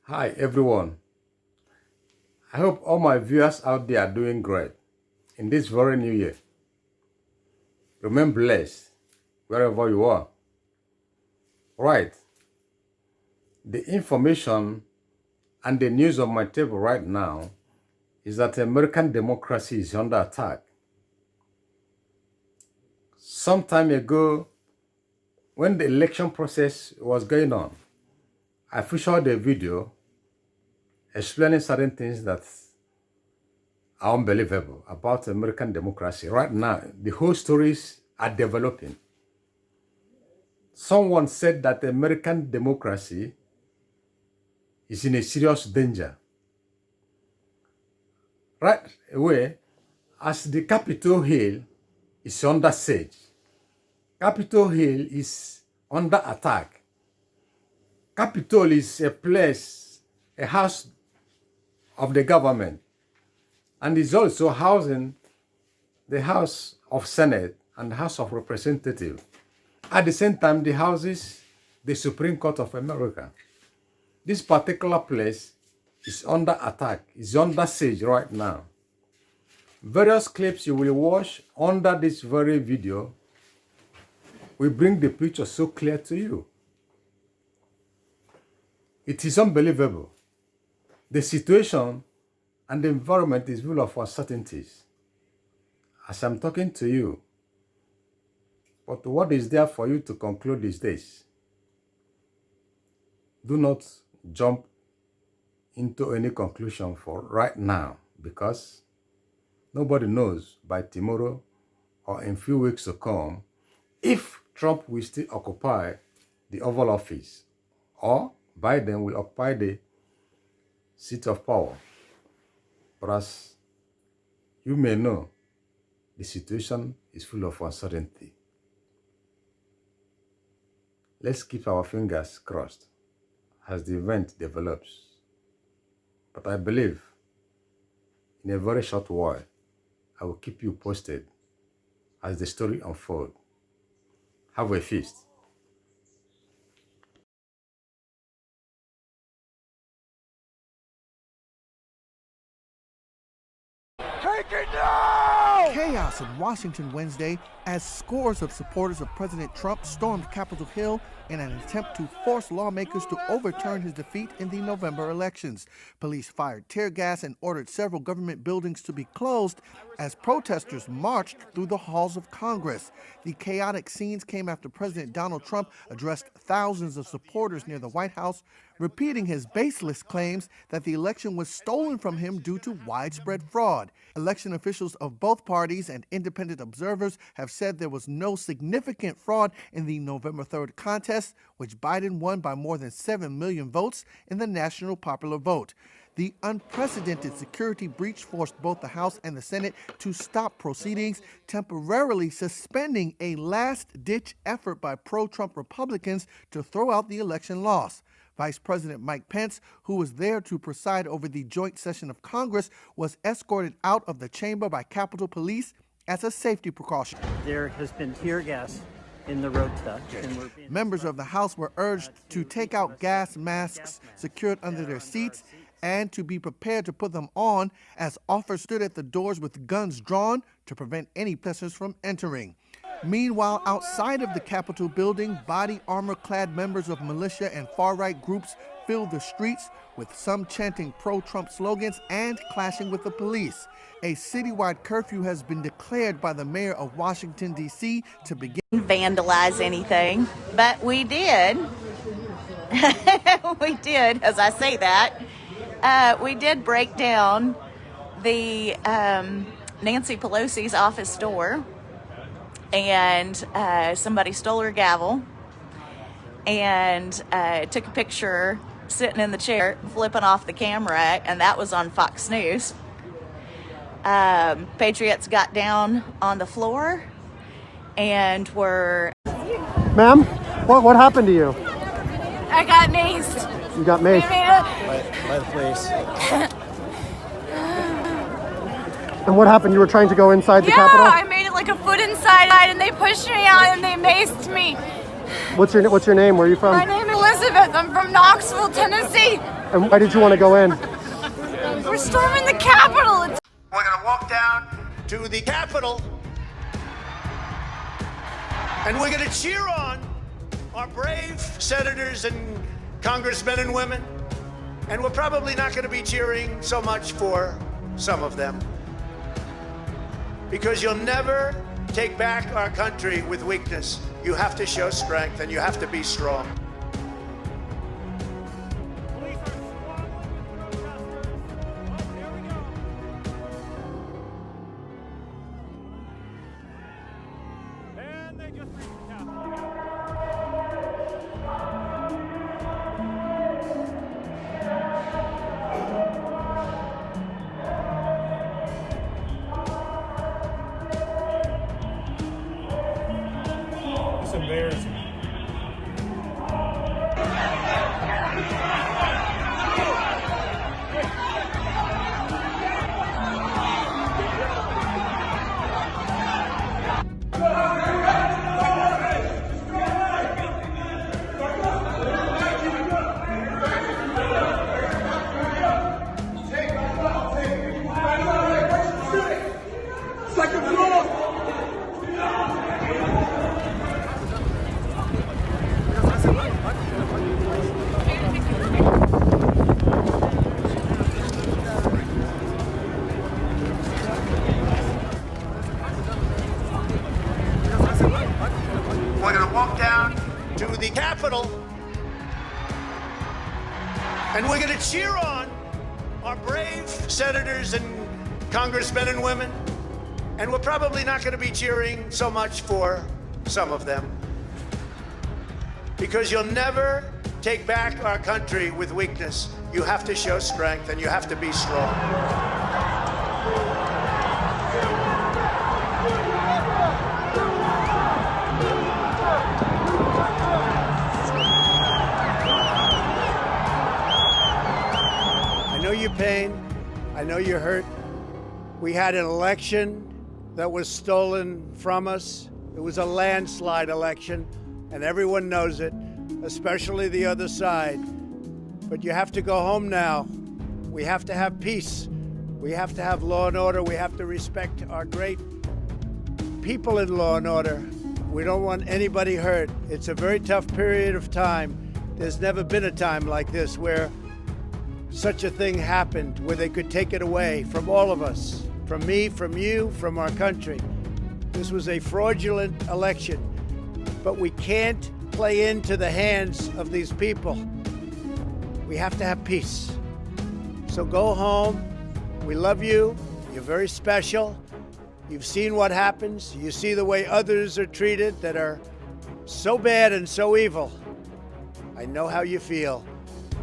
Hi everyone. I hope all my viewers out there are doing great in this very new year. Remain blessed wherever you are. Right. The information and the news on my table right now is that American democracy is under attack. Some time ago, when the election process was going on, I featured a video explaining certain things that are unbelievable about American democracy. Right now, the whole stories are developing. Someone said that American democracy is in a serious danger. Right away, as the Capitol Hill is under siege, Capitol Hill is under attack. Capitol is a place, a house of the government, and is also housing the House of Senate and the House of Representatives. At the same time, the houses the Supreme Court of America. This particular place is under attack, is under siege right now. Various clips you will watch under this very video will bring the picture so clear to you. It is unbelievable. The situation and the environment is full of uncertainties. As I'm talking to you, but what is there for you to conclude these days? Do not jump into any conclusion for right now, because nobody knows by tomorrow or in few weeks to come if Trump will still occupy the Oval Office or Biden will occupy the seat of power. But as you may know, the situation is full of uncertainty. Let's keep our fingers crossed as the event develops. But I believe in a very short while, I will keep you posted as the story unfolds. Have a feast. Take it down! Chaos in Washington Wednesday as scores of supporters of President Trump stormed Capitol Hill in an attempt to force lawmakers to overturn his defeat in the November elections. Police fired tear gas and ordered several government buildings to be closed as protesters marched through the halls of Congress. The chaotic scenes came after President Donald Trump addressed thousands of supporters near the White House, repeating his baseless claims that the election was stolen from him due to widespread fraud. Election officials of both parties and independent observers have said there was no significant fraud in the November 3rd contest, which Biden won by more than 7 million votes in the national popular vote. The unprecedented security breach forced both the House and the Senate to stop proceedings, temporarily suspending a last-ditch effort by pro-Trump Republicans to throw out the election loss. Vice President Mike Pence, who was there to preside over the joint session of Congress, was escorted out of the chamber by Capitol Police as a safety precaution. There has been tear gas in the rotunda. Members of the House were urged to take out gas masks secured under their seats and to be prepared to put them on as officers stood at the doors with guns drawn to prevent any protesters from entering. Meanwhile, outside of the Capitol building, body armor-clad members of militia and far-right groups filled the streets, with some chanting pro-Trump slogans and clashing with the police. A citywide curfew has been declared by the mayor of Washington, D.C. to begin. Vandalize anything, but we did. We did, as I say that. We did break down the Nancy Pelosi's office door, and somebody stole her gavel and took a picture sitting in the chair, flipping off the camera, and that was on Fox News. Patriots got down on the floor and were... Ma'am, what happened to you? I got maced. You got maced. By the police. And what happened? You were trying to go inside the Yeah, Capitol? I made it like a foot inside and they pushed me out and they maced me. What's your name? Where are you from? My name is Elizabeth. I'm from Knoxville, Tennessee. And why did you want to go in? We're storming the Capitol. We're going to walk down to the Capitol, and we're going to cheer on our brave senators and congressmen and women. And we're probably not going to be cheering so much for some of them, because you'll never take back our country with weakness. You have to show strength, and you have to be strong. It's embarrassing. We're going to walk down to the Capitol, and we're going to cheer on our brave senators and congressmen and women. And we're probably not going to be cheering so much for some of them, because you'll never take back our country with weakness. You have to show strength, and you have to be strong. I know your pain. I know you're hurt. We had an election that was stolen from us. It was a landslide election, and everyone knows it, especially the other side. But you have to go home now. We have to have peace. We have to have law and order. We have to respect our great people in law and order. We don't want anybody hurt. It's a very tough period of time. There's never been a time like this where such a thing happened, where they could take it away from all of us, from me, from you, from our country. This was a fraudulent election, but we can't play into the hands of these people. We have to have peace. So go home. We love you. You're very special. You've seen what happens. You see the way others are treated that are so bad and so evil. I know how you feel.